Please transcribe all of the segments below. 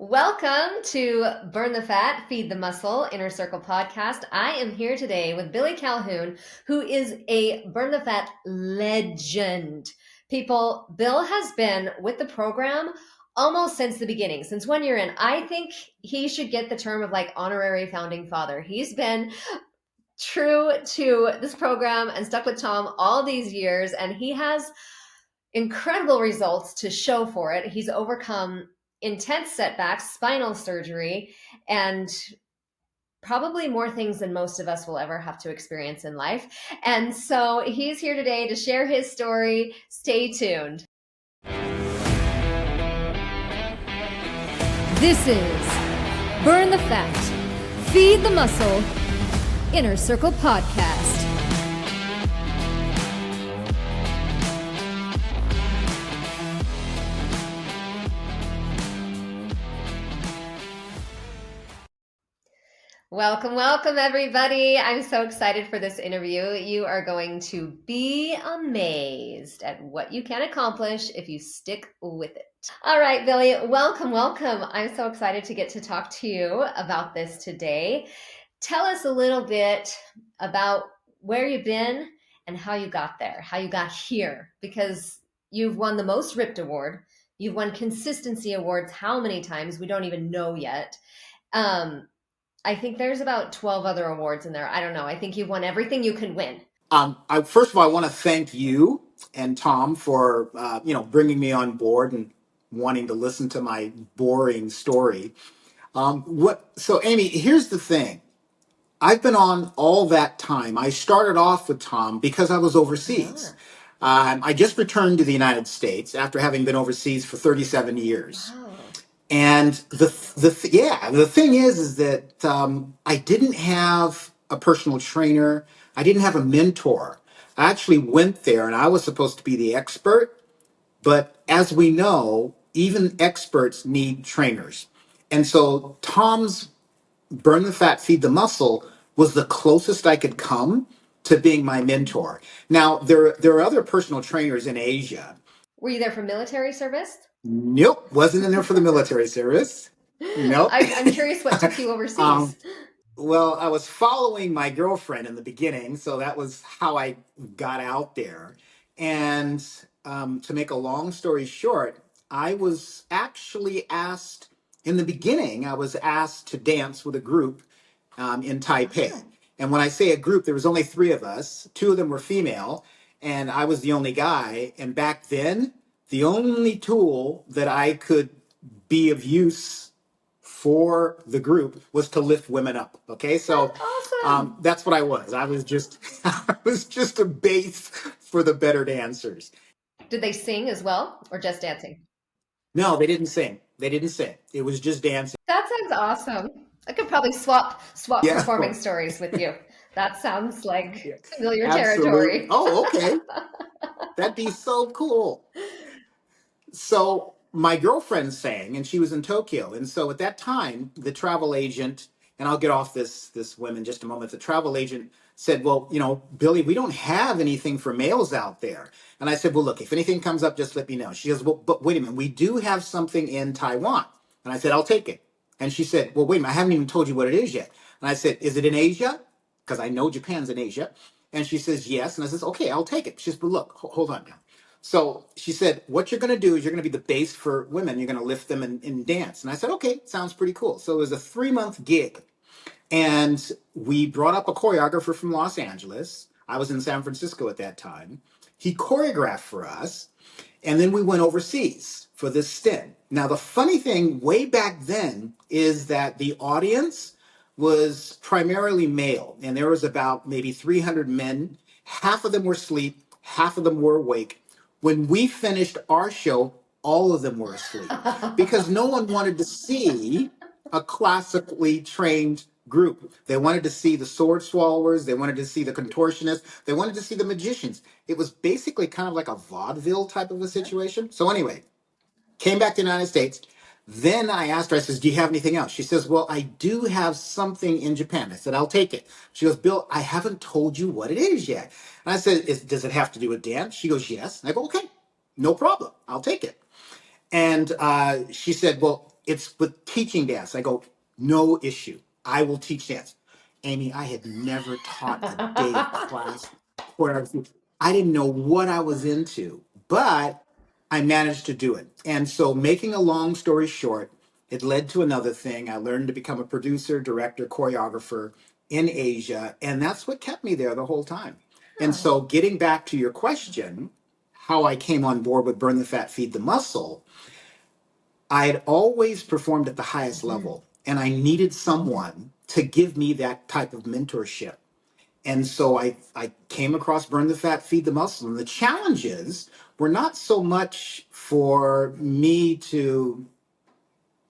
Welcome to Burn the Fat, Feed the Muscle Inner Circle podcast. I am here today with Billy Calhoun, who is a Burn the Fat legend. People, Bill has been with the program almost since the beginning, since 1 year in. I think he should get the term of like honorary founding father. He's been true to this program and stuck with Tom all these years, and he has incredible results to show for it. He's overcome intense setbacks, spinal surgery, and probably more things than most of us will ever have to experience in life. And so he's here today to share his story. Stay tuned. This is Burn the Fat, Feed the Muscle, Inner Circle Podcast. Welcome, everybody. I'm so excited for this interview. You are going to be amazed at what you can accomplish if you stick with it. All right, Billy, welcome. I'm so excited to get to talk to you about this today. Tell us a little bit about where you've been and how you got there, how you got here, because you've won the most ripped award. You've won consistency awards how many times? We don't even know yet. I think there's about 12 other awards in there. I don't know. I think you've won everything you can win. First of all, I want to thank you and Tom for bringing me on board and wanting to listen to my boring story. So, Amy, here's the thing. I've been on all that time. I started off with Tom because I was overseas. I just returned to the United States after having been overseas for 37 years. Wow. And the thing is that I didn't have a personal trainer. I didn't have a mentor. I actually went there and I was supposed to be the expert. But as we know, even experts need trainers. And so Tom's Burn the Fat, Feed the Muscle was the closest I could come to being my mentor. Now, there are other personal trainers in Asia. Were you there for military service? Nope, wasn't in there for the military service. Nope. I'm curious what took you overseas. Well, I was following my girlfriend in the beginning, so that was how I got out there. And to make a long story short, I was actually asked, in the beginning, I was asked to dance with a group in Taipei. And when I say a group, there was only three of us. Two of them were female, and I was the only guy. And back then, the only tool that I could be of use for the group was to lift women up. Okay, so That's awesome. that's what I was. I was just I was just a base for the better dancers. Did they sing as well or just dancing? No, they didn't sing. They didn't sing. It was just dancing. That sounds awesome. I could probably swap Yeah, performing stories with you. That sounds like yeah, familiar absolutely. territory. Oh, okay. That'd be so cool. So my girlfriend sang, and she was in Tokyo. And so at that time, the travel agent, and I'll get off this whim in just a moment. The travel agent said, "Well, Billy, we don't have anything for males out there." And I said, "Well, look, if anything comes up, just let me know." She goes, "Well, but wait a minute, we do have something in Taiwan." And I said, "I'll take it." And she said, "Well, wait a minute, I haven't even told you what it is yet." And I said, "Is it in Asia? Because I know Japan's in Asia." And she says, "Yes." And I says, "Okay, I'll take it." She says, "But look, hold on now." So she said, "What you're going to do is you're going to be the base for women. You're going to lift them and dance." And I said, "Okay, sounds pretty cool." So it was a 3-month gig. And we brought up a choreographer from Los Angeles. I was in San Francisco at that time. He choreographed for us. And then we went overseas for this stint. Now, the funny thing way back then is that the audience was primarily male. And there was about maybe 300 men. Half of them were asleep, half of them were awake. When we finished our show, all of them were asleep because no one wanted to see a classically trained group. They wanted to see the sword swallowers. They wanted to see the contortionists. They wanted to see the magicians. It was basically kind of like a vaudeville type of a situation. So anyway, came back to the United States. Then I asked her, I says, "Do you have anything else?" She says, "Well, I do have something in Japan." I said, "I'll take it." She goes, "Bill, I haven't told you what it is yet." And I said, "Does it have to do with dance?" She goes, "Yes." And I go, "Okay, no problem. I'll take it." And she said, "Well, it's with teaching dance. I go, no issue. I will teach dance. Amy, I had never taught a day of class choreography. I didn't know what I was into, but I managed to do it. And so, making a long story short, it led to another thing. I learned to become a producer, director, choreographer in Asia, and that's what kept me there the whole time. And Oh. so, getting back to your question, how I came on board with Burn the Fat, Feed the Muscle, I had always performed at the highest Mhm. level, and I needed someone to give me that type of mentorship. And so I came across Burn the Fat, Feed the Muscle. And the challenges were not so much for me to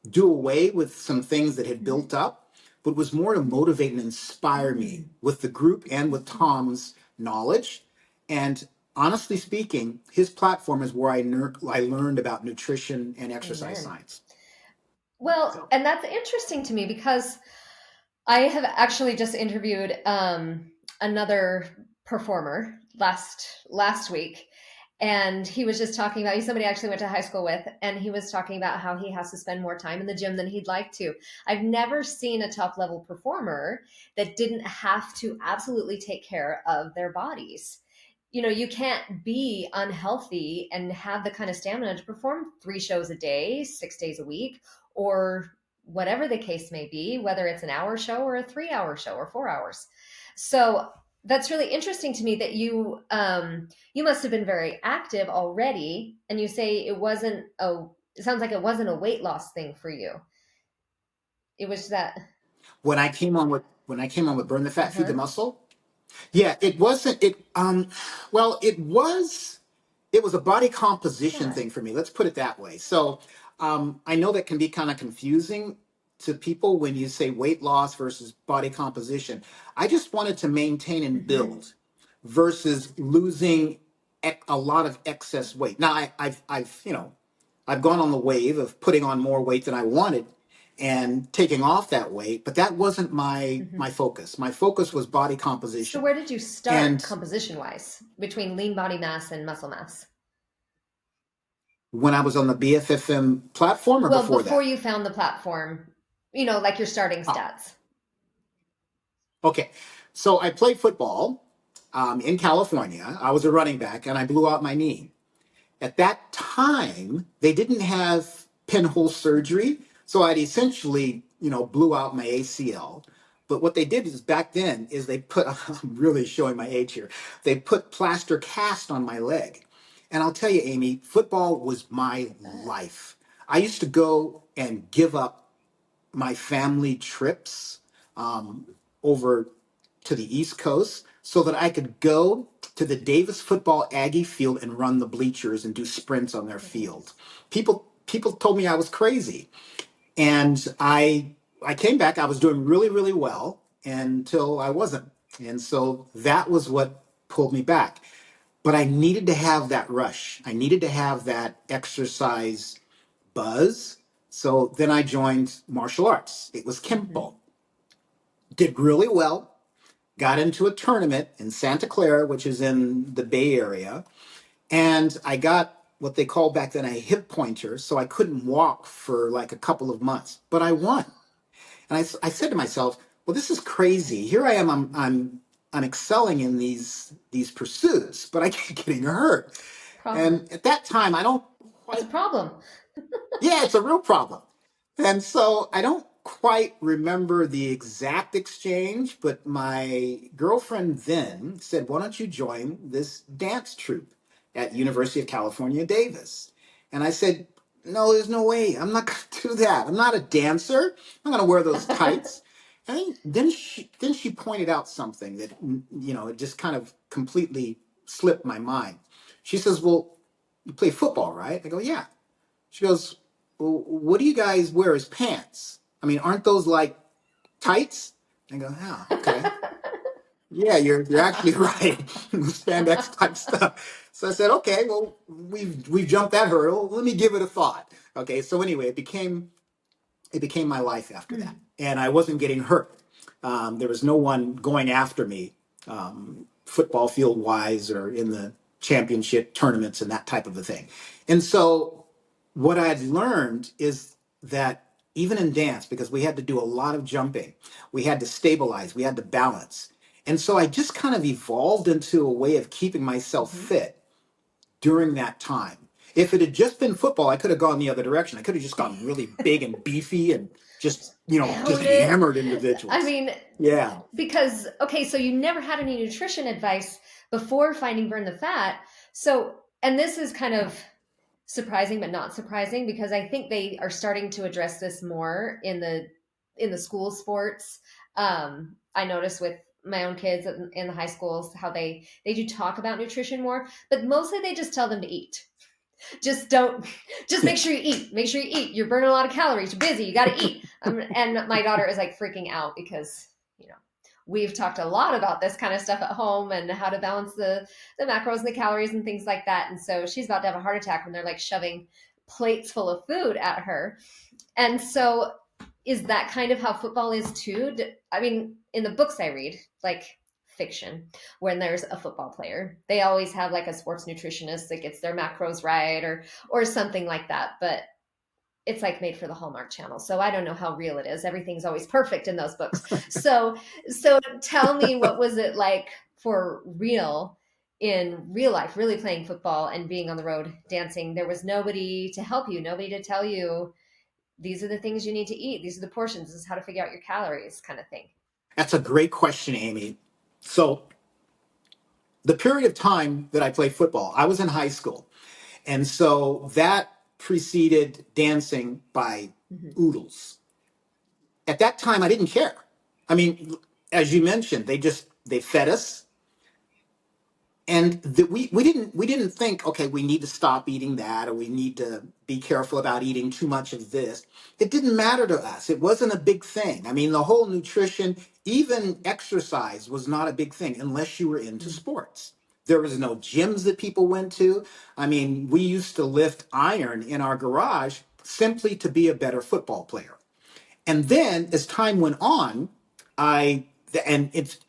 do away with some things that had Mhm. built up, but was more to motivate and inspire me Mm. with the group and with Mhm. Tom's knowledge. And honestly speaking, his platform is where I learned about nutrition and exercise Amen. science. Well, So and that's interesting to me because I have actually just interviewed another performer last week, and he was just talking about, he's somebody I actually went to high school with, and he was talking about how he has to spend more time in the gym than he'd like to. I've never seen a top level performer that didn't have to absolutely take care of their bodies. You can't be unhealthy and have the kind of stamina to perform 3 shows a day, 6 days a week, or whatever the case may be, whether it's an hour show or a 3 hour show or 4 hours. So that's really interesting to me that you must have been very active already, and you say it sounds like it wasn't a weight loss thing for you. It was that. when I came on with Burn the Fat, Feed the Uh-huh. Muscle, yeah, it wasn't it well, it was a body composition Yeah. thing for me. Let's put it that way. So I know that can be kind of confusing to people when you say weight loss versus body composition. I just wanted to maintain and Mm-hmm. build versus losing a lot of excess weight. Now I've gone on the wave of putting on more weight than I wanted and taking off that weight, but that wasn't my Mm-hmm. focus. My focus was body So composition. where did you start And composition wise between lean body mass and muscle mass? when I was on the BFFM platform or Well, before before that? you found the platform, like your starting Oh, stats. okay. So I played football in California. I was a running back and I blew out my knee. At that time, they didn't have pinhole surgery. So I'd essentially, blew out my ACL. But what they did is back then is they put, I'm really showing my age here, they put plaster cast on my leg. And I'll tell you, Amy, football was my life. I used to go and give up my family trips um, over to the East Coast so that I could go to the Davis football Aggie field and run the bleachers and do sprints on their field. Goodness. People told me I was crazy, and I came back. I was doing really really well until I wasn't, and so that was what pulled me back. But I needed to have that rush. I needed to have that exercise buzz. So then I joined martial arts. It was Mm-hmm. Kempo. Did really well. Got into a tournament in Santa Clara, which is in the Bay Area. And I got what they called back then a hip pointer. So I couldn't walk for like a couple of months, but I won. And I said to myself, well, this is crazy. Here I am. I'm excelling in these pursuits, but I keep getting hurt. Problem. And at that time, I don't It's a quite problem. yeah, it's a real problem. And so I don't quite remember the exact exchange, but my girlfriend then said, "Why don't you join this dance troupe at University of California, Davis?" And I said, "No, there's no way. I'm not going to do that. I'm not a dancer. I'm going to wear those tights." And then she pointed out something that it just kind of completely slipped my mind. She says, "Well, you play football, right?" I go, "Yeah." She goes, well, what do you guys wear as pants? I mean, aren't those like tights? I go, oh, okay. Yeah, you're actually right. Spandex type stuff. So I said, okay, well, we've jumped that hurdle. Let me give it a thought. Okay, so anyway, it became my life after that, Hmm. and I wasn't getting hurt. There was no one going after me, football field wise, or in the championship tournaments and that type of a thing. And so what I'd learned is that even in dance, because we had to do a lot of jumping. We had to stabilize, we had to balance. And so I just kind of evolved into a way of keeping myself Mm-hmm. fit during that time. If it had just been football, I could have gone the other direction. I could have just gone really big and beefy and just, just Pound it. hammered I individuals. mean, Yeah. because, okay, so you never had any nutrition advice before finding Burn the Fat. So, and this is kind of surprising but not surprising, because I think they are starting to address this more in the school sports. I notice with my own kids in the high schools how they do talk about nutrition more, but mostly they just tell them to eat. Just don't, just make sure you eat. Make sure you eat. You're burning a lot of calories. You're busy. You got to eat. And my daughter is like freaking out because, we've talked a lot about this kind of stuff at home and how to balance the macros and the calories and things like that. And so she's about to have a heart attack when they're like shoving plates full of food at her. And so is that kind of how football is too? I mean, in the books I read, like fiction, when there's a football player, they always have like a sports nutritionist that gets their macros right or something like that. But it's like made for the Hallmark Channel. So I don't know how real it is. Everything's always perfect in those books. So tell me, what was it like for real in real life, really playing football and being on the road dancing? There was nobody to help you, nobody to tell you these are the things you need to eat. These are the portions. This is how to figure out your calories, kind of thing. That's a great question, Amy. So the period of time that I played football, I was in high school. And so that preceded dancing by Mm-hmm. oodles. At that time, I didn't care. I mean, as you mentioned, they fed us, and we didn't think, okay, we need to stop eating that, or we need to be careful about eating too much of this. It didn't matter to us. It wasn't a big thing. I mean, the whole nutrition, even exercise, was not a big thing unless you were into Mm-hmm. sports. There was no gyms that people went to. I mean, we used to lift iron in our garage simply to be a better football player. And then as time went on, I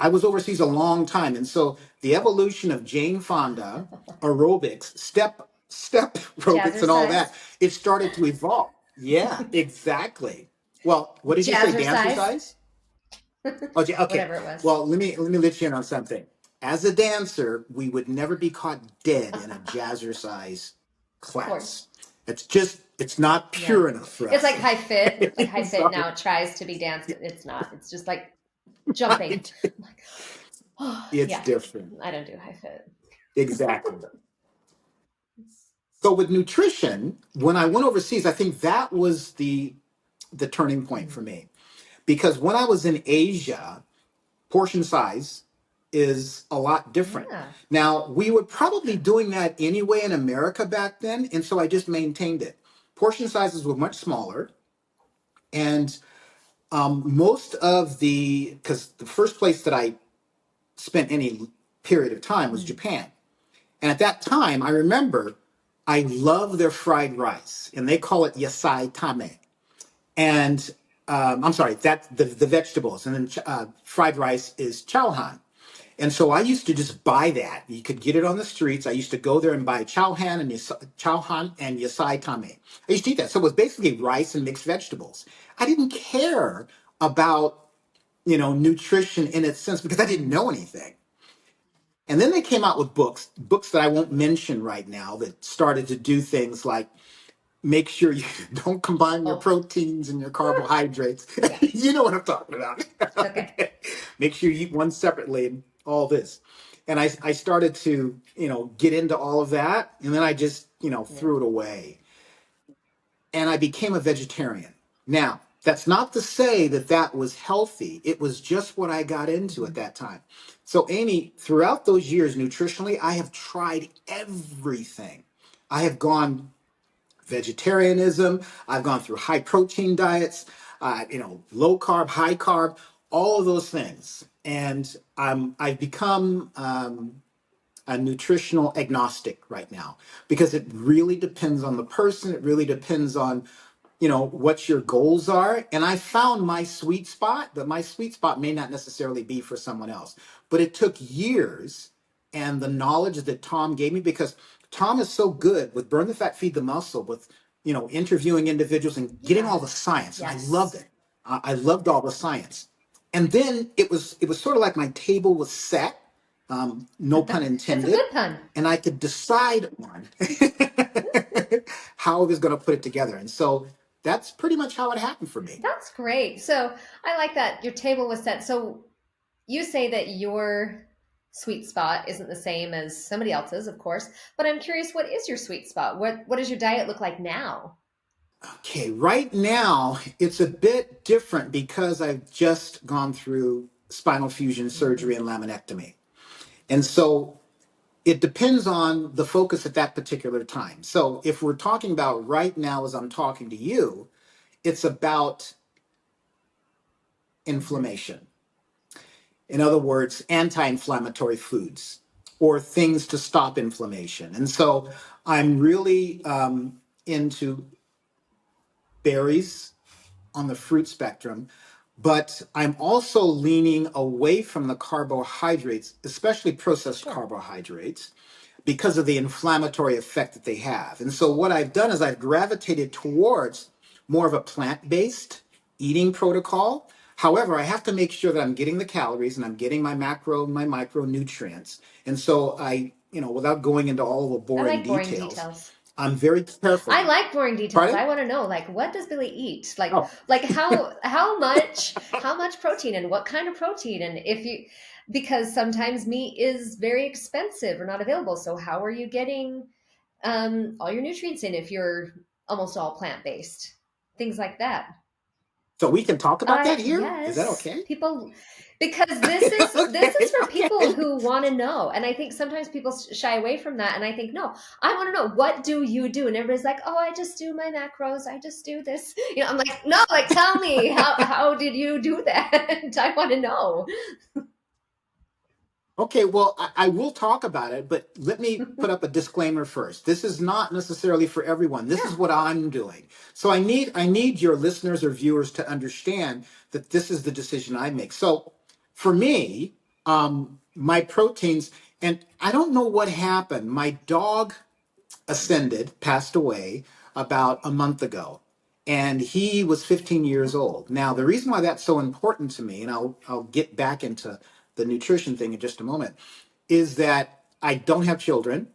I was overseas a long time, and so the evolution of Jane Fonda aerobics, step aerobics, and all Jazzercise. that, it started to evolve. Yeah, exactly. Well, what did you say, Jazzercise. dancercise? Oh, okay. Whatever it was. Well, let me let you in on something. As a dancer, we would never be caught dead in a jazzercise Of course. class. It's not Yeah. pure enough for It's like us. high fit. Like high fit Sorry. now it tries to be danced. It's not. It's just like jumping. I'm like, oh, It's yeah. different. I don't do high fit. Exactly. So with nutrition, when I went overseas, I think that was the turning point Mm. for me. Because when I was in Asia, portion size is a lot different. Yeah. Now, we were probably doing that anyway in America back then, and so I just maintained it. Portion sizes were much smaller, and most of because the first place that I spent any period of time was Mm. Japan. And at that time, I remember I love their fried rice, and they call it yasai tame. And I'm sorry, that the vegetables, and then fried rice is chowhan. And so I used to just buy that. You could get it on the streets. I used to go there and buy chowhan and yasai tame. I used to eat that. So it was basically rice and mixed vegetables. I didn't care about nutrition in its sense because I didn't know anything. And then they came out with books that I won't mention right now, that started to do things like make sure you don't combine your Oh, proteins and your carbohydrates. yeah. You know what I'm talking about. It's okay. Okay. Make sure you eat one separately and all this. And I started to, get into all of that. And then I just, Yeah. threw it away. And I became a vegetarian. Now, that's not to say that that was healthy. It was just what I got into at Mm. that time. So, Amy, throughout those years, nutritionally, I have tried everything. I have gone vegetarianism. I've gone through high protein diets, low carb, high carb, all of those things. And I've become a nutritional agnostic right now because it really depends on the person. It really depends on what your goals are. And I found my sweet spot, but my sweet spot may not necessarily be for someone else. But it took years and the knowledge that Tom gave me, because Tom is so good with Burn the Fat, Feed the Muscle, with interviewing individuals and getting all Yeah. the science. And I loved Yes. it. I loved all the science. And then it was sort of like my table was set, no pun It's a intended, good pun. and I could decide on how I was going to put it together. And so that's pretty much how it happened for me. That's great. So I like that your table was set. So you say that your sweet spot isn't the same as somebody else's, of course, but I'm curious, what is your sweet spot? What does your diet look like now? Okay, right now it's a bit different because I've just gone through spinal fusion surgery Mm, and laminectomy. And so it depends on the focus at that particular time. So if we're talking about right now as I'm talking to you, it's about mhm. inflammation. In other words, anti-inflammatory foods or things to stop inflammation. And so I'm really into berries on the fruit spectrum, but I'm also leaning away from the carbohydrates, especially processed Sure. carbohydrates, because of the inflammatory effect that they have. And so what I've done is I've gravitated towards more of a plant-based eating protocol. However, I have to make sure that I'm getting the calories and I'm getting my macro, my micronutrients. And so without going into all the I boring like boring details, details. I'm very careful. I like boring details. Pardon? I want to know, like, what does Billy eat? Oh, Like how much protein and what kind of protein, and if you, because sometimes meat is very expensive or not available. So how are you getting all your nutrients in if you're almost all plant based? Things like that. so we can talk about that I here? Is that yes, okay? people, because this is Okay, for people okay. who want to know, and I think sometimes people shy away from that. And I think no, I want to know, what do you do? And everybody's like, oh, I just do my macros, I just do this. I'm like, no, like tell me how did you do that? I want to know. Okay, well, I will talk about it, but let me put up a disclaimer first. This is not necessarily for everyone. This is Yeah. what I'm doing. So I need your listeners or viewers to understand that this is the decision I make. So for me, my proteins, and I don't know what happened. My dog ascended, passed away about a month ago. And he was 15 years old. Now, the reason why that's so important to me, and I'll get back into the nutrition thing in just a moment, is that I don't have children.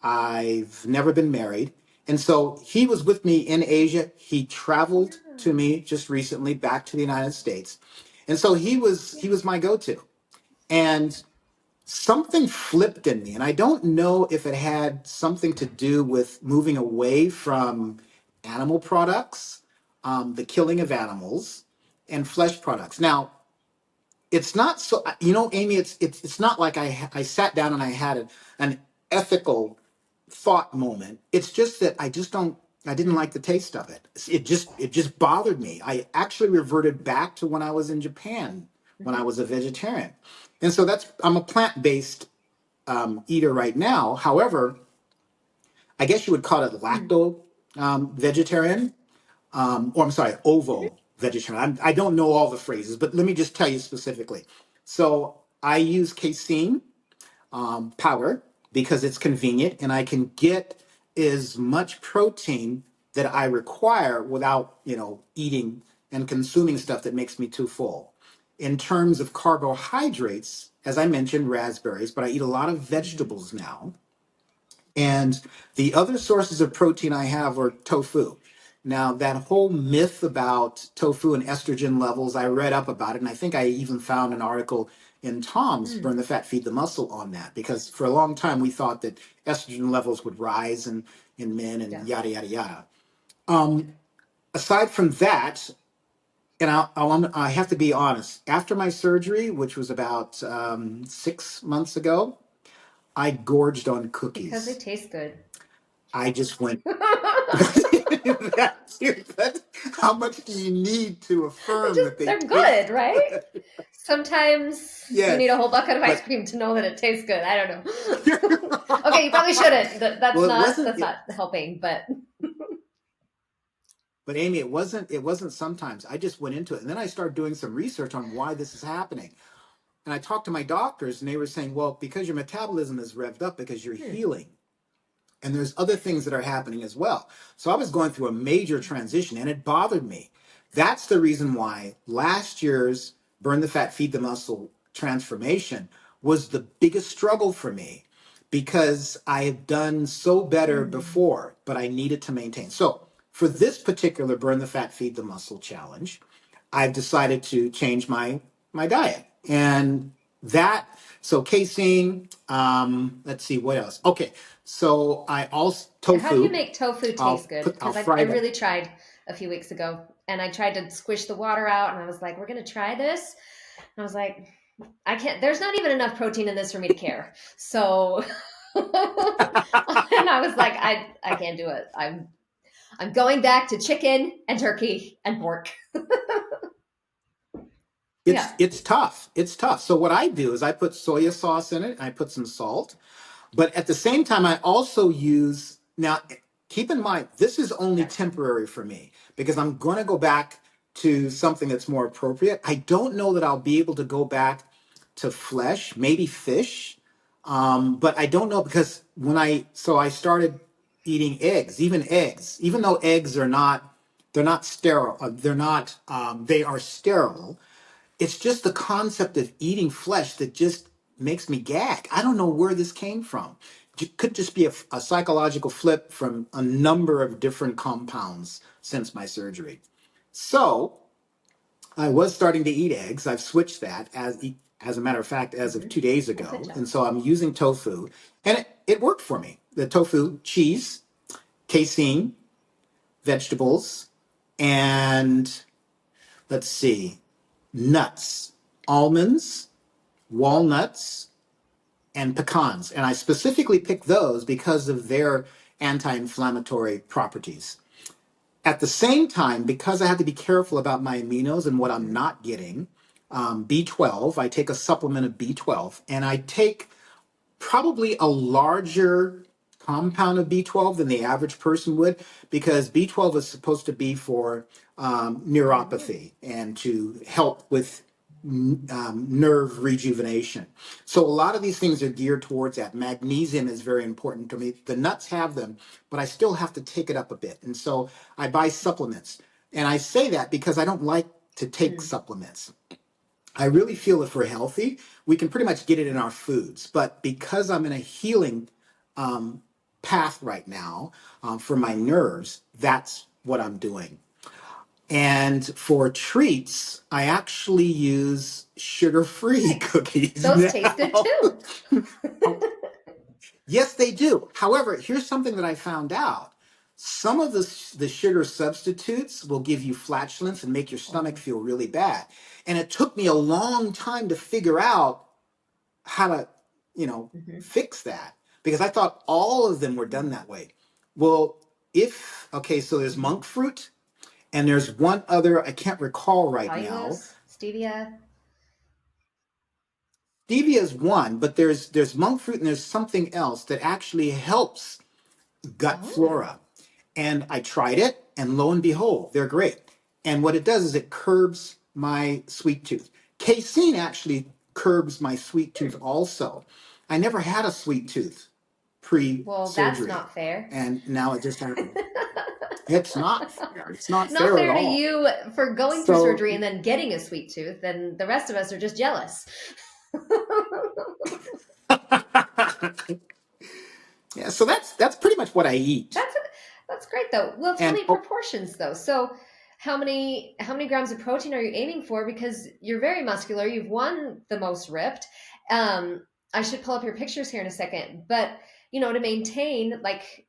I've never been married. And so he was with me in Asia. He traveled Yeah. to me just recently back to the United States. And so he was my go-to. And something flipped in me, and I don't know if it had something to do with moving away from animal products, the killing of animals, and flesh products. Now, it's not so, Amy. It's not like I sat down and I had an ethical thought moment. It's just that I just don't. I didn't like the taste of it. It just bothered me. I actually reverted back to when I was in Japan when I Mhm. was a vegetarian, and so I'm a plant based eater right now. However, I guess you would call it Mm. lacto vegetarian, or I'm sorry, Mhm. ovo vegetarian. I don't know all the phrases, but let me just tell you specifically. So I use casein powder because it's convenient and I can get as much protein that I require without, eating and consuming stuff that makes me too full. In terms of carbohydrates, as I mentioned, raspberries, but I eat a lot of Mhm. vegetables now. And the other sources of protein I have are tofu. Now, that whole myth about tofu and estrogen levels, I read up about it, and I think I even found an article in Tom's Mm. Burn the Fat, Feed the Muscle on that, because for a long time we thought that estrogen levels would rise in men and Yeah. yada, yada, yada. Aside from that, and I have to be honest, after my surgery, which was about 6 months ago, I gorged on Because they cookies. taste good. I just went, that's, how much do you need to affirm that they They're good, taste right? good? Sometimes you need a Yes, whole bucket of ice but cream to know that it tastes good. I don't know. Okay, you probably shouldn't. well, it That's wasn't. not helping, but But Amy, it wasn't sometimes. I just went into it, and then I started doing some research on why this is happening. And I talked to my doctors, and they were saying, "Well, because your metabolism is revved up, because you're hmm, healing." and there's other things that are happening as well. So I was going through a major transition and it bothered me. That's the reason why last year's Burn the Fat, Feed the Muscle transformation was the biggest struggle for me because I have done so better Mm. before, but I needed to maintain. So for this particular Burn the Fat, Feed the Muscle challenge, I've decided to change my diet. And that, so casein, let's see what else. Okay, so I also How do you tofu. make tofu taste good? I'll Because I fry that. really tried a few weeks ago and I tried to squish the water out and I was like, we're going to try this. And I was like, I can't, there's not even enough protein in this for me to care. So, and I was like, I can't do it. I'm going back to chicken and turkey and pork. Yeah. It's tough. It's tough. So what I do is I put soya sauce in it, and I put some salt. But at the same time, I also use, now keep in mind, this is only Gotcha. temporary for me because I'm going to go back to something that's more appropriate. I don't know that I'll be able to go back to flesh, maybe fish. But I don't know because so I started eating eggs, even though eggs are not, they're not sterile, they are sterile. It's just the concept of eating flesh that just makes me gag. I don't know where this came from. It could just be a psychological flip from a number of different compounds since my surgery. So I was starting to eat eggs. I've switched that as a matter of fact, as of Mm-hmm. 2 days Well, good ago. job. And so I'm using tofu and it worked for me. The tofu, cheese, casein, vegetables, and let's see, nuts, almonds, walnuts, and pecans. And I specifically picked those because of their anti inflammatory properties. At the same time, because I had to be careful about my aminos and what I'm Mm-hmm. not getting, B12, I take a supplement of B12, and I take probably a larger compound of B12 than the average person would, because B12 is supposed to be for Mm-hmm. neuropathy and to help with nerve rejuvenation. So a lot of these things are geared towards that. Magnesium is very important to me. The nuts have them, but I still have to take it up a bit. And so I buy supplements. And I say that because I don't like to take Mm. supplements. I really feel if we're healthy, we can pretty much get it in our foods. But because I'm in a healing um, path right now for my nerves, that's what I'm doing. And for treats, I actually use sugar-free Nice. cookies Those taste good now. too. Yes, they do. However, here's something that I found out. Some of the sugar substitutes will give you flatulence and make your stomach Oh. feel really bad. And it took me a long time to figure out how to, you know, Mm-hmm. fix that because I thought all of them were done that way. Well, okay, so there's Mm-hmm. monk fruit and there's one other I can't recall right now. Allulose, stevia. Stevia is one, but there's monk fruit and there's something else that actually helps gut Oh. flora. And I tried it, and lo and behold, they're great. And what it does is it curbs my sweet tooth. Casein actually curbs my sweet tooth Hmm. also. I never had a sweet tooth Well, that's pre-surgery, not fair. and now it just happened. It's not fair. It's not Not fair at fair to all. you for going through So, surgery and then getting a sweet tooth, and the rest of us are just jealous. yeah, so that's pretty much what I eat. That's that's great though. Well, tell And me proportions though. So, how many grams of protein are you aiming for? Because you're very muscular. You've won the most ripped. I should pull up your pictures here in a second, but to maintain like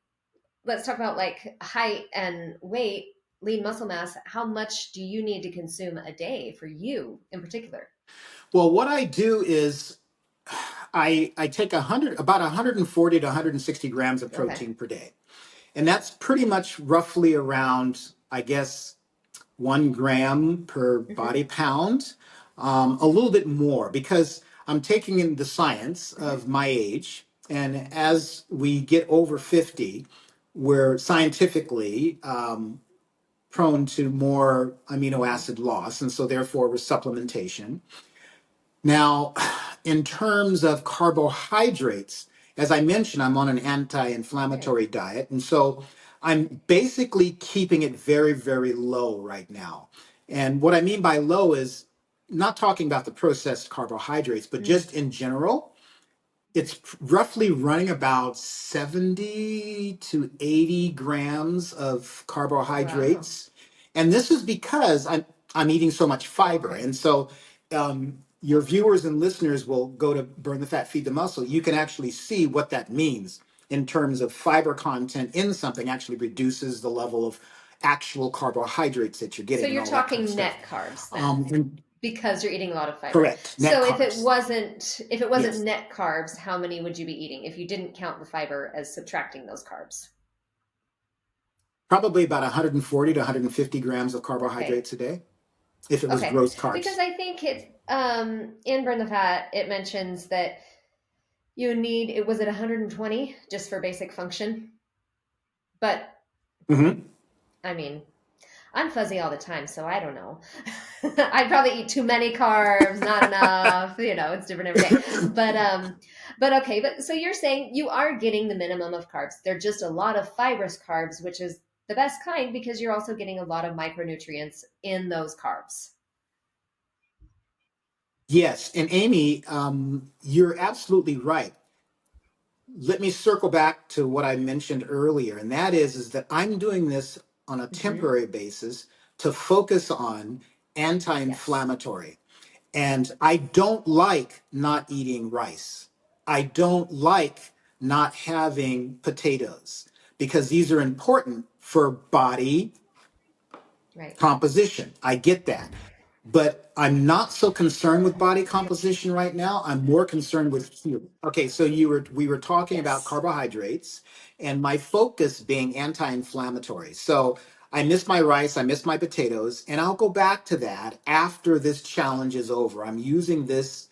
let's talk about like height and weight, lean muscle mass. How much do you need to consume a day for you in particular? well, what I do is I take about 140 to 160 grams of Okay. protein per day. And that's pretty much roughly around, I guess, 1 gram per Mm-hmm. body pound, a little bit more because I'm taking in the science Mm-hmm. of my age. And as we get over 50, we're scientifically prone to more amino Mm-hmm. acid loss. And so, therefore, with supplementation. Now, in terms of carbohydrates, as I mentioned, I'm on an anti-inflammatory diet. And so I'm basically keeping it very, very low right now. And what I mean by low is not talking about the processed carbohydrates, but just in general, it's roughly running about 70 to 80 grams of Wow. carbohydrates. And this is because I'm eating so much fiber. Right. And so your viewers and listeners will go to Burn the Fat, Feed the Muscle. You can actually see what that means in terms of fiber content in something actually reduces the level of actual carbohydrates that you're So getting and you're all that kind of talking stuff. net carbs then, And because you're eating a lot of fiber. correct, net So carbs. if it wasn't Yes. net carbs, how many would you be eating if you didn't count the fiber as subtracting those carbs? Probably about 140 to 150 grams of Okay. carbohydrates a day if it was Okay. gross Because carbs. I think in Burn the Fat it mentions that you need it was at 120 just for basic function. But Hmm. I mean, I'm fuzzy all the time, so I don't know. I probably eat too many carbs, not enough. It's different every day. But okay. But so you're saying you are getting the minimum of carbs. They're just a lot of fibrous carbs, which is the best kind because you're also getting a lot of micronutrients in those carbs. Yes, and Amy, you're absolutely right. Let me circle back to what I mentioned earlier, and that is that I'm doing this on a Mm-hmm. temporary basis to focus on Yes. anti-inflammatory. And I don't like not eating rice. I don't like not having potatoes because these are important for body Right. composition. I get that. But I'm not so concerned with body composition right now. I'm more concerned with healing. Okay, so we were talking about Yes. carbohydrates and my focus being anti-inflammatory. So I miss my rice, I miss my potatoes, and I'll go back to that after this challenge is over. I'm using this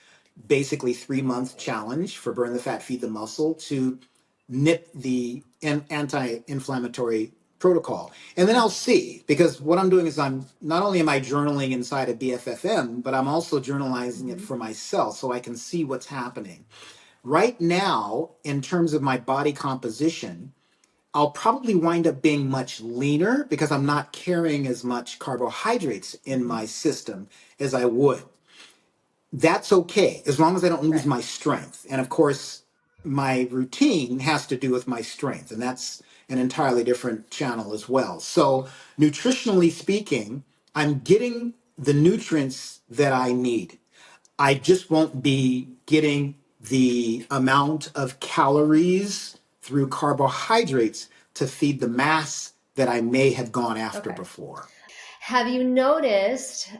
basically 3 month challenge for Burn the Fat, Feed the Muscle to nip the anti-inflammatory protocol. And then I'll see, because what I'm doing is I'm not only am I journaling inside of BFFM, but I'm also journalizing it Mm-hmm. for myself so I can see what's happening. Right now, in terms of my body composition, I'll probably wind up being much leaner because I'm not carrying as much carbohydrates in Mm-hmm. my system as I would. That's okay as long as I don't lose Right. my strength. And of course, my routine has to do with my strength, and that's an entirely different channel as well. So, nutritionally speaking, I'm getting the nutrients that I need. I just won't be getting the amount of calories through carbohydrates to feed the mass that I may have gone after Okay. before. Have you noticed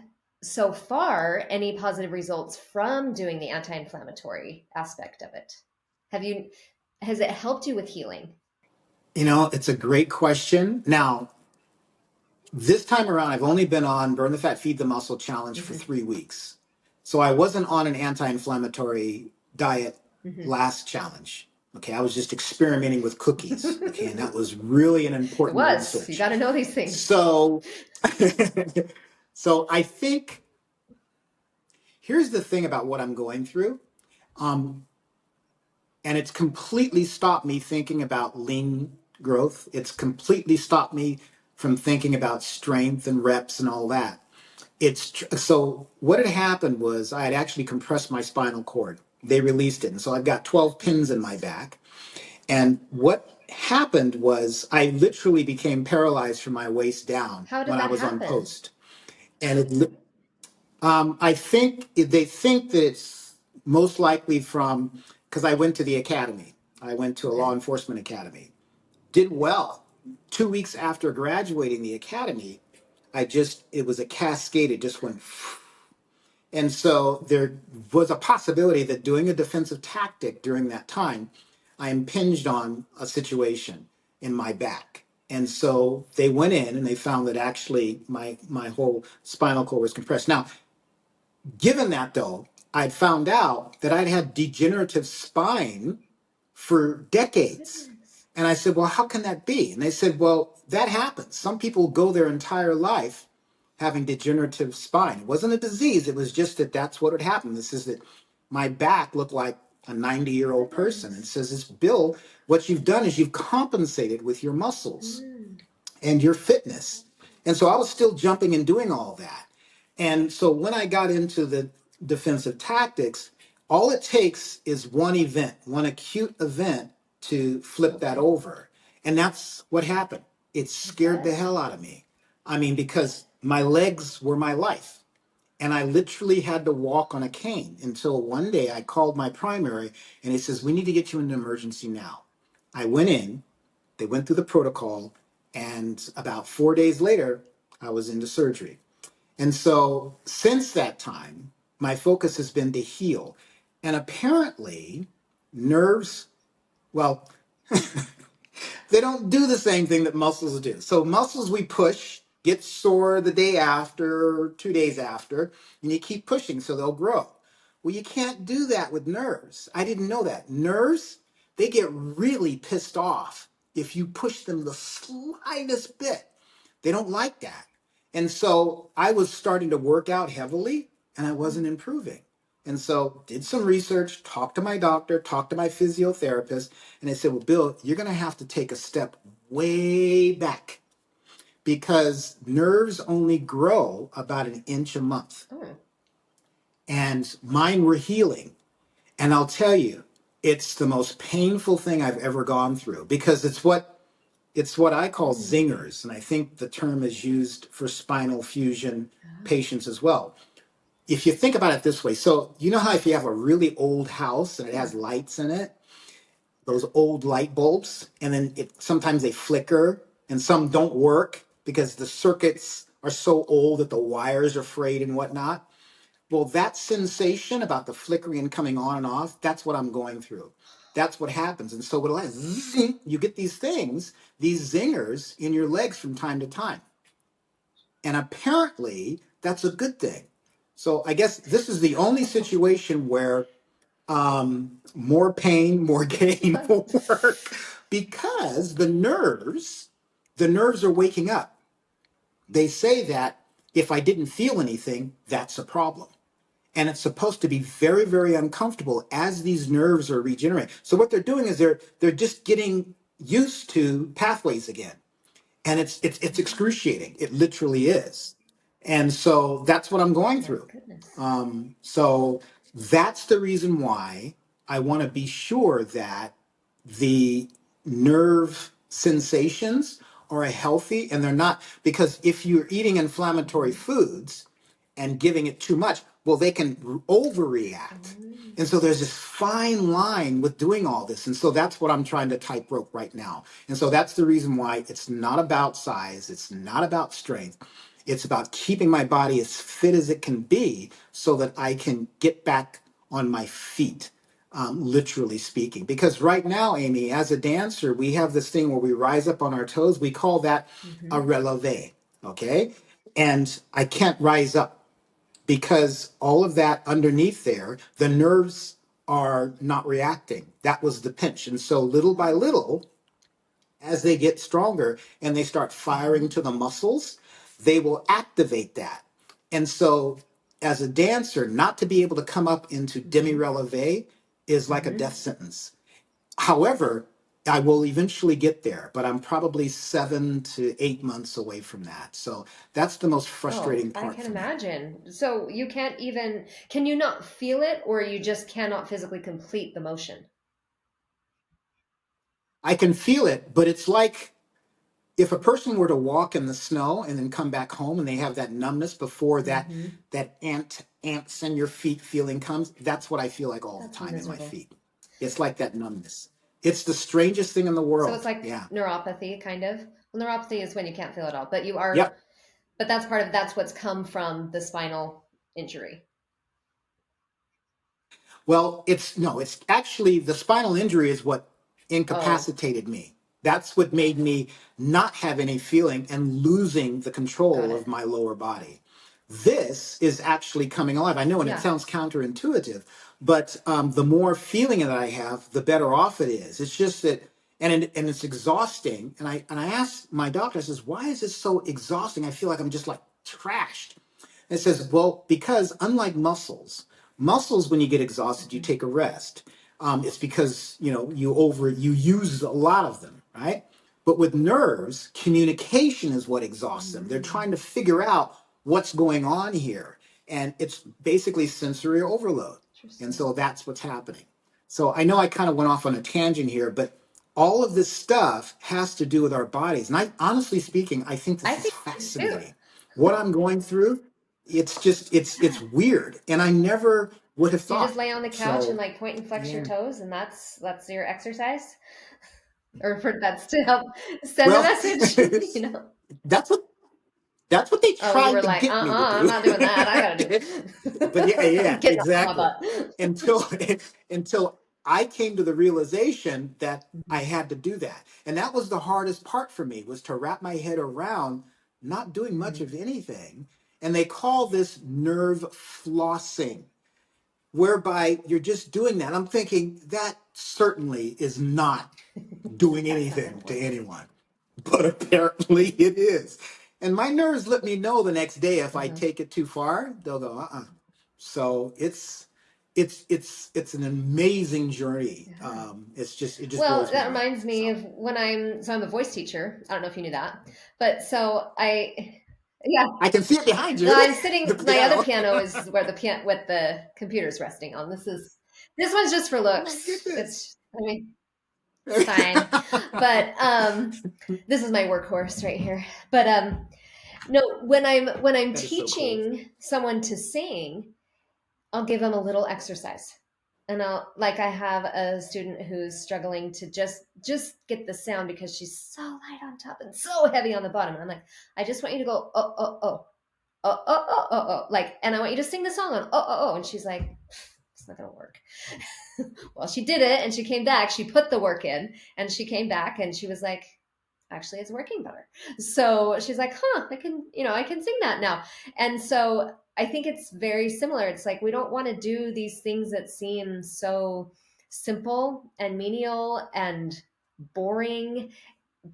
so far any positive results from doing the anti-inflammatory aspect of it? Have you has it helped you with healing? It's a great question. Now, this time around, I've only been on Burn the Fat, Feed the Muscle challenge for Mm-hmm. 3 weeks. So I wasn't on an anti-inflammatory diet Mm-hmm. last challenge. Okay, I was just experimenting with cookies. Okay, and that was really an It important was. You research. got to know these things. So, so I think here's the thing about what I'm going through. Um, and it's completely stopped me thinking about lean growth. It's completely stopped me from thinking about strength and reps and all that. So what had happened was I had actually compressed my spinal cord. They released it, and so I've got 12 pins in my back. And what happened was I literally became paralyzed from my waist down How did when I that was on happen? post. And I think they think that it's most likely from because I went to the academy. I went to a law Okay. enforcement academy. Did well. 2 weeks after graduating the academy, it was a cascade. It just went. And so there was a possibility that doing a defensive tactic during that time, I impinged on a situation in my back. And so they went in and they found that actually my whole spinal cord was compressed. Now, given that though, I'd found out that I'd had degenerative spine for decades. Goodness. And I said, well, how can that be? And they said, well, that happens. Some people go their entire life having degenerative spine. It wasn't a disease. It was just that that's what had happened. This is that my back looked like a 90-year-old person, and says, "It's Bill, what you've done is you've compensated with your muscles and your fitness." And so I was still jumping and doing all that. And so when I got into the defensive tactics, all it takes is one event, one acute event to flip that over. And that's what happened. It scared the hell out of me. I mean, because my legs were my life. And I literally had to walk on a cane until one day I called my primary and he says, "We need to get you into emergency now." I went in, they went through the protocol, and about 4 days later, I was into surgery. And so since that time, my focus has been to heal. And apparently, nerves, well, they don't do the same thing that muscles do. So muscles we push get sore the day after, or 2 days after, and you keep pushing so they'll grow. Well, you can't do that with nerves. I didn't know that. Nerves, they get really pissed off if you push them the slightest bit. They don't like that. And so I was starting to work out heavily and I wasn't improving. And so did some research, talked to my doctor, talked to my physiotherapist, and they said, "Well, Bill, you're going to have to take a step way back because nerves only grow about an inch a month." And mine were healing. And I'll tell you, it's the most painful thing I've ever gone through because it's what I call zingers. And I think the term is used for spinal fusion patients as well. If you think about it this way, so you know how if you have a really old house and it has lights in it, those old light bulbs, and then sometimes they flicker and some don't work because the circuits are so old that the wires are frayed and whatnot. Well, that sensation about the flickering and coming on and off, that's what I'm going through. That's what happens. And so what zing, you get these things, these zingers in your legs from time to time. And apparently that's a good thing. So I guess this is the only situation where more pain, more gain will work because the nerves are waking up. They say that if I didn't feel anything, that's a problem. And it's supposed to be very, very uncomfortable as these nerves are regenerating. So what they're doing is they're just getting used to pathways again. And it's excruciating. It literally is. And so that's what I'm going through. So that's the reason why I want to be sure that the nerve sensations are healthy and they're not, because if you're eating inflammatory foods and giving it too much, well, they can overreact. And so there's this fine line with doing all this. And so that's what I'm trying to tightrope right now. And so that's the reason why it's not about size. It's not about strength. It's about keeping my body as fit as it can be so that I can get back on my feet, literally speaking. Because right now, Amy, as a dancer, we have this thing where we rise up on our toes. We call that a releve, okay? And I can't rise up because all of that underneath there, the nerves are not reacting. That was the pinch. And so little by little, as they get stronger and they start firing to the muscles, they will activate that. And so as a dancer, not to be able to come up into demi-releve is like a death sentence. However, I will eventually get there, but I'm probably 7 to 8 months away from that. So that's the most frustrating I part can for me. imagine. So you can't even, can you not feel it or you just cannot physically complete the motion? I can feel it, but it's like if a person were to walk in the snow and then come back home and they have that numbness before that ants in your feet feeling comes, that's what I feel like all the That's time in my miserable. feet. It's like that numbness. It's the strangest thing in the So it's world. like Yeah. neuropathy, kind of. Well, neuropathy is when you can't feel it all, but you are, Yep. but that's what's come from the spinal injury. Well, it's actually the spinal injury is what Oh, incapacitated me. That's what made me not have any feeling and losing the got control it. of my lower body. This is actually coming alive. I know, and it Yeah. sounds counterintuitive, but the more feeling that I have, the better off it is. It's just that, and it's exhausting. And I asked my doctor, I says, "Why is this so exhausting? I feel like I'm just like trashed." It says, well, because unlike muscles, when you get exhausted, you take a rest. It's because you use a lot of them, right? But with nerves, communication is what exhausts them. They're Mm, trying to figure out what's going on here, and it's basically sensory overload. And interesting. so that's what's happening. So I know I kind of went off on a tangent here, but all of this stuff has to do with our bodies. And I, honestly speaking, I think I this is think so too. fascinating. What I'm going through, it's just it's weird, and I never would have Do you just thought. lay on the couch and So like point and flex your yeah. toes, and that's your exercise, or for that's to help send a Well, message? that's what that's what they Oh, you tried were to like, get me to I'm do. not doing that. I gotta But yeah, do yeah, getting off my exactly. butt. Until until I came to the realization that I Mhm. had to do that. And that was the hardest part for me, was to wrap my head around not doing much Mhm. of anything. And they call this nerve flossing, whereby you're just doing that. I'm thinking that certainly is not doing That's not gonna anything to work. anyone, but apparently it is. And my nerves let me know the next day if I Uh-huh. take it too far, they'll go, So it's an amazing journey. Yeah. It just Well, blows me that away. reminds me So of when I'm a voice teacher. I don't know if you knew that, but yeah, I can see it behind no, you, I'm the sitting. My other piano. piano is where what the computer's resting on. This one's just for Oh my looks. goodness. I mean, it's fine, but this is my workhorse right here. But no, when I'm That is so cool. teaching someone to sing, I'll give them a little exercise. And I have a student who's struggling to just get the sound because she's so light on top and so heavy on the bottom. And I'm like, I just want you to go oh oh oh oh oh oh oh oh, like, and I want you to sing the song on oh oh oh. And she's like, it's not gonna work. Well, she did it, and she came back. She put the work in, and she came back, and she was like, actually, it's working better. So she's like, huh, I can sing that now. And so I think it's very similar. It's like we don't want to do these things that seem so simple and menial and boring,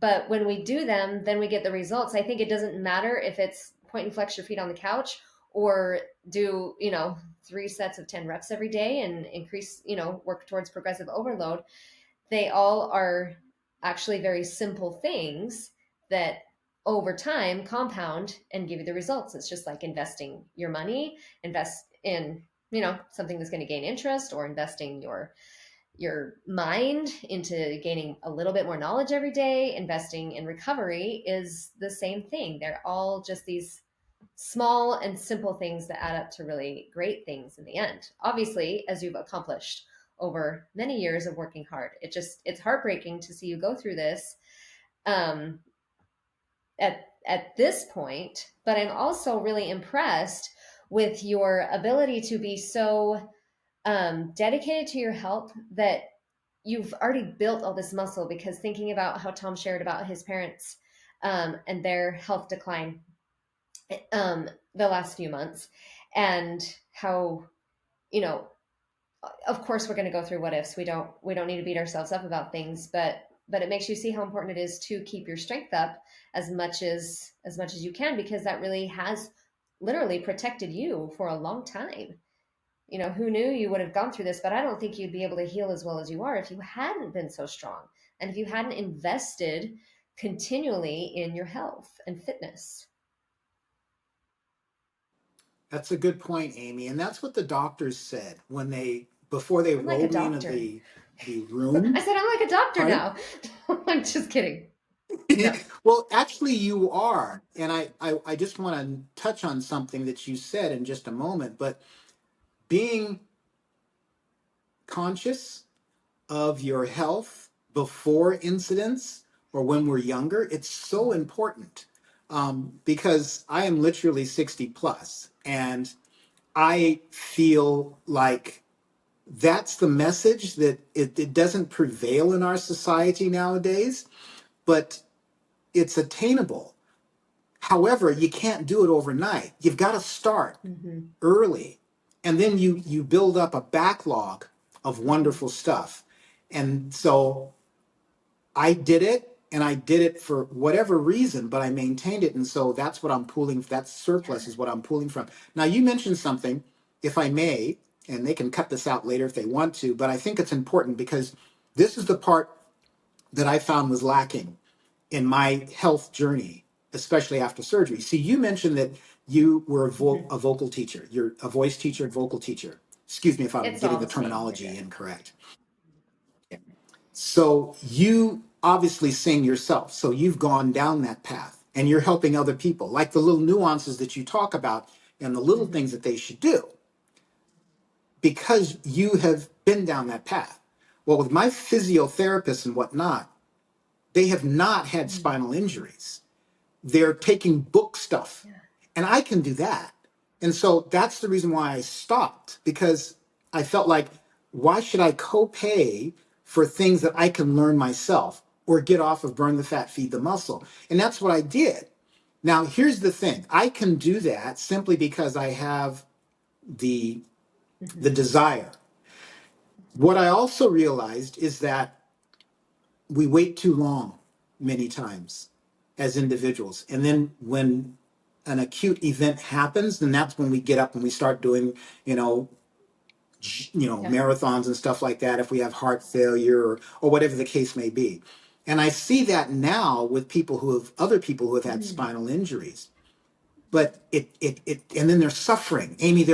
but when we do them, then we get the results. I think it doesn't matter if it's point and flex your feet on the couch or do 3 sets of 10 reps every day and increase, work towards progressive overload. They all are actually very simple things that over time compound and give you the results. It's just like investing your money, invest in something that's going to gain interest, or investing your mind into gaining a little bit more knowledge every day. Investing in recovery is the same thing. They're all just these small and simple things that add up to really great things in the end. Obviously, as you've accomplished over many years of working hard, it's heartbreaking to see you go through this um, at this point. But I'm also really impressed with your ability to be so dedicated to your health that you've already built all this muscle. Because thinking about how Tom shared about his parents and their health decline the last few months, and how you know of course we're going to go through what ifs. We don't need to beat ourselves up about things, but it makes you see how important it is to keep your strength up as much as you can, because that really has literally protected you for a long time. Who knew you would have gone through this? But I don't think you'd be able to heal as well as you are if you hadn't been so strong, and if you hadn't invested continually in your health and fitness. That's a good point, Amy. And that's what the doctors said when before they I'm like a rolled me into doctor. the I room. said, I'm like a doctor Pardon? now. I'm just kidding. No. Well, actually, you are. And I just want to touch on something that you said in just a moment. But being conscious of your health before incidents or when we're younger, it's so important. Because I am literally 60 plus, and I feel like that's the message that it doesn't prevail in our society nowadays, but it's attainable. However, you can't do it overnight. You've got to start Hmm. early, and then you build up a backlog of Hmm. wonderful stuff. And so I did it, and I did it for whatever reason, but I maintained it. And so that's what I'm pulling, that Yeah. surplus is what I'm pulling from. Now, you mentioned something, if I may. and they can cut this out later if they want to, but I think it's important because this is the part that I found was lacking in my health journey, especially after surgery. See, you mentioned that you were a vocal teacher. You're a voice teacher and vocal teacher. Excuse me if I'm It's all getting the the same. You're terminology good. incorrect. So you obviously sing yourself. So you've gone down that path and you're helping other people, like the little nuances that you talk about and the little things that they should do because you have been down that path. Well, with my physiotherapists and whatnot, they have not had spinal injuries. They're taking book stuff, Yeah. and I can do that. And so that's the reason why I stopped because I felt like, why should I co-pay for things that I can learn myself or get off of Burn the Fat, Feed the Muscle? And that's what I did. Now, here's the thing. I can do that simply because I have the desire. What I also realized is that we wait too long many times as individuals. And then when an acute event happens, then that's when we get up and we start doing, you know, Yeah. marathons and stuff like that if we have heart failure or whatever the case may be. And I see that now with other people who have had spinal injuries. But and then they're suffering. Amy,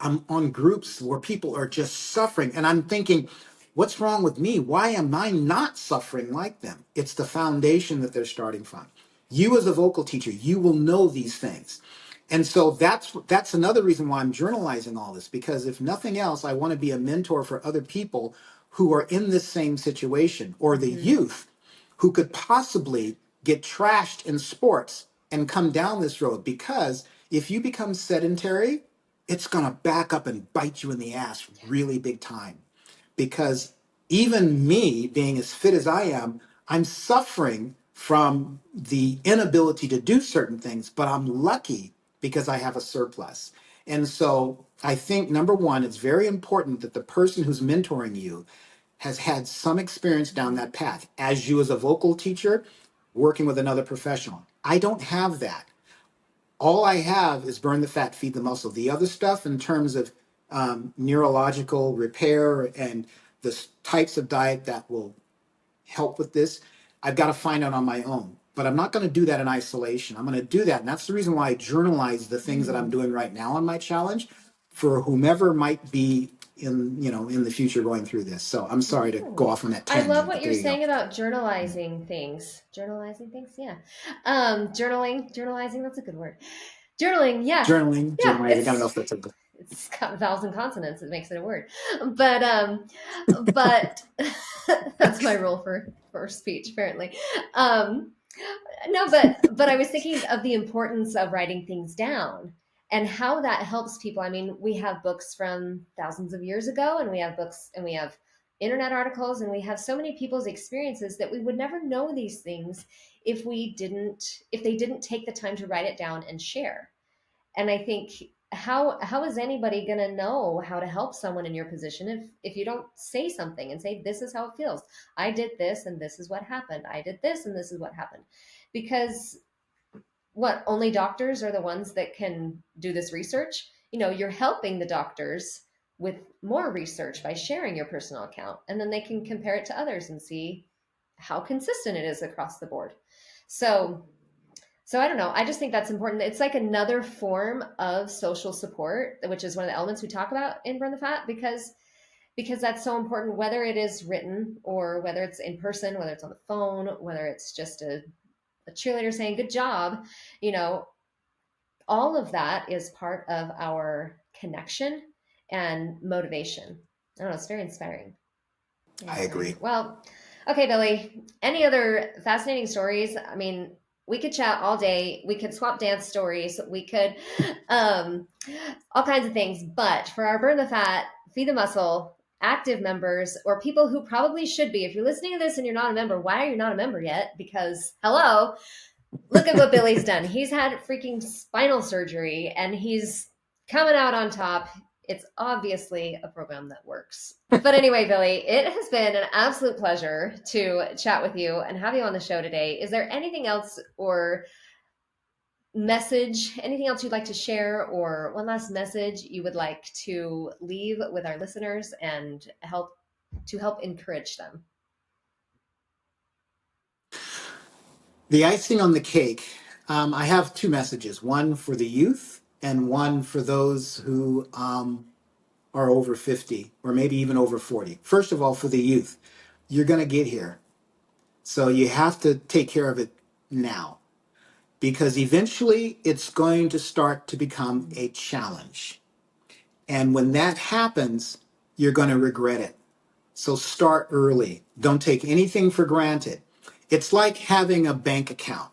I'm on groups where people are just suffering. And I'm thinking, what's wrong with me? Why am I not suffering like them? It's the foundation that they're starting from. You as a vocal teacher, you will know these things. And so that's another reason why I'm journalizing all this, because if nothing else, I want to be a mentor for other people who are in this same situation, or the youth who could possibly get trashed in sports and come down this road. Because if you become sedentary, it's going to back up and bite you in the ass really big time. Because even me being as fit as I am, I'm suffering from the inability to do certain things, but I'm lucky because I have a surplus. And so I think number one, it's very important that the person who's mentoring you has had some experience down that path. As you as a vocal teacher, working with another professional. I don't have that. All I have is Burn the Fat, Feed the Muscle. The other stuff in terms of neurological repair and the types of diet that will help with this, I've got to find out on my own. But I'm not going to do that in isolation. I'm going to do that. And that's the reason why I journalize the things that I'm doing right now on my challenge for whomever might be in the future going through this. So I'm sorry to go Ooh. off on that I love tangent, what but you're there you go. saying about journalizing things. Journalizing things, yeah. Journalizing, that's a good word. Journaling, yeah. Journaling, Yeah, journalizing. I don't know if that's a good. it's got 1,000 consonants, it makes it a word. But that's my rule for speech, apparently. Um no, but I was thinking of the importance of writing things down and how that helps people. I mean, we have books from thousands of years ago, and we have books and we have internet articles, and we have so many people's experiences that we would never know these things if they didn't take the time to write it down and share. And I think, how is anybody going to know how to help someone in your position if you don't say something and say, this is how it feels, I did this and this is what happened, I did this and this is what happened? Because what, only doctors are the ones that can do this research? You're helping the doctors with more research by sharing your personal account, and then they can compare it to others and see how consistent it is across the board. So I don't know. I just think that's important. It's like another form of social support, which is one of the elements we talk about in Burn the Fat, because that's so important, whether it is written or whether it's in person, whether it's on the phone, whether it's just a cheerleader saying good job. All of that is part of our connection and motivation. I don't know. It's very inspiring. Very I agree. inspiring. Well, okay, Billy, any other fascinating stories? I mean, we could chat all day. We could swap dance stories. We could, all kinds of things. But for our Burn the Fat, Feed the Muscle active members, or people who probably should be, if you're listening to this and you're not a member, why are you not a member yet? Because hello, look at what Billy's done. He's had freaking spinal surgery and he's coming out on top. It's obviously a program that works. But anyway, Billy, it has been an absolute pleasure to chat with you and have you on the show today. Is there anything else or message, anything else you'd like to share, or one last message you would like to leave with our listeners and help encourage them? The icing on the cake, I have two messages, one for the youth and one for those who are over 50 or maybe even over 40. First of all, for the youth, you're going to get here. So you have to take care of it now, because eventually it's going to start to become a challenge. And when that happens, you're going to regret it. So start early. Don't take anything for granted. It's like having a bank account.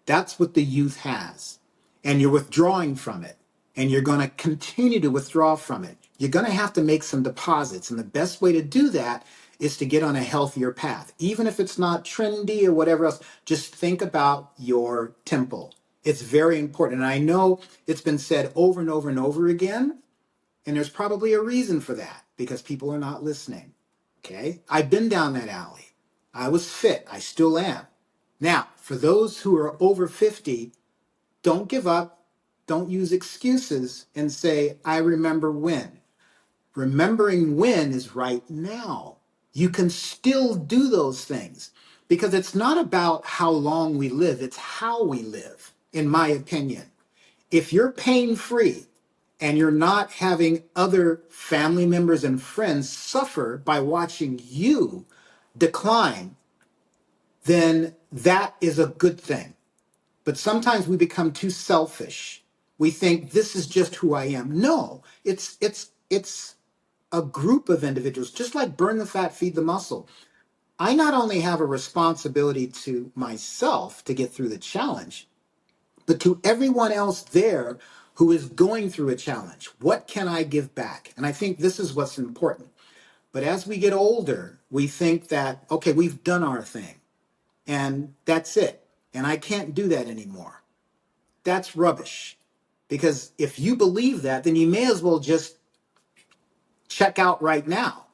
That's what the youth has. And you're withdrawing from it. And you're going to continue to withdraw from it. You're going to have to make some deposits. And the best way to do that is to get on a healthier path. Even if it's not trendy or whatever else, just think about your temple. It's very important. And I know it's been said over and over and over again. And there's probably a reason for that, because people are not listening. Okay? I've been down that alley. I was fit. I still am. Now, for those who are over 50, don't give up. Don't use excuses and say, I remember when. Remembering when is right now. You can still do those things, because it's not about how long we live, it's how we live, in my opinion. If you're pain free and you're not having other family members and friends suffer by watching you decline, then that is a good thing. But sometimes we become too selfish. We think this is just who I am. No, it's a group of individuals, just like Burn the Fat, Feed the Muscle. I not only have a responsibility to myself to get through the challenge, but to everyone else there who is going through a challenge. What can I give back? And I think this is what's important. But as we get older, we think that, okay, we've done our thing and that's it. And I can't do that anymore. That's rubbish. Because if you believe that, then you may as well just check out right now.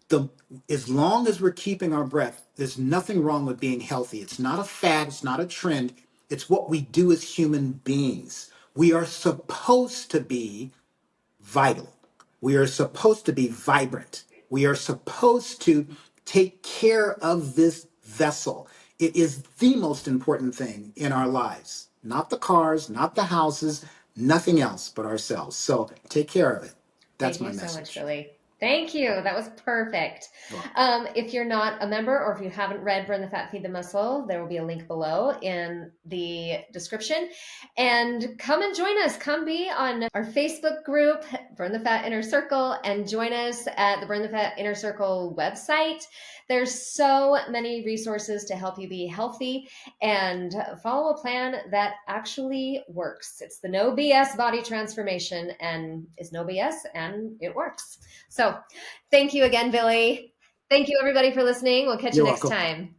The, as long as we're keeping our breath, there's nothing wrong with being healthy. It's not a fad, it's not a trend. It's what we do as human beings. We are supposed to be vital. We are supposed to be vibrant. We are supposed to take care of this vessel. It is the most important thing in our lives. Not the cars, not the houses, nothing else but ourselves. So take care of it. That's Thank my you so much, message. Billy. Thank you. That was perfect. Well, If you're not a member, or if you haven't read Burn the Fat, Feed the Muscle, there will be a link below in the description. And come and join us. Come be on our Facebook group, Burn the Fat Inner Circle, and join us at the Burn the Fat Inner Circle website. There's so many resources to help you be healthy and follow a plan that actually works. It's the no BS body transformation, and it's no BS, and it works. So thank you again, Billy. Thank you, everybody, for listening. We'll catch you you're next welcome. time.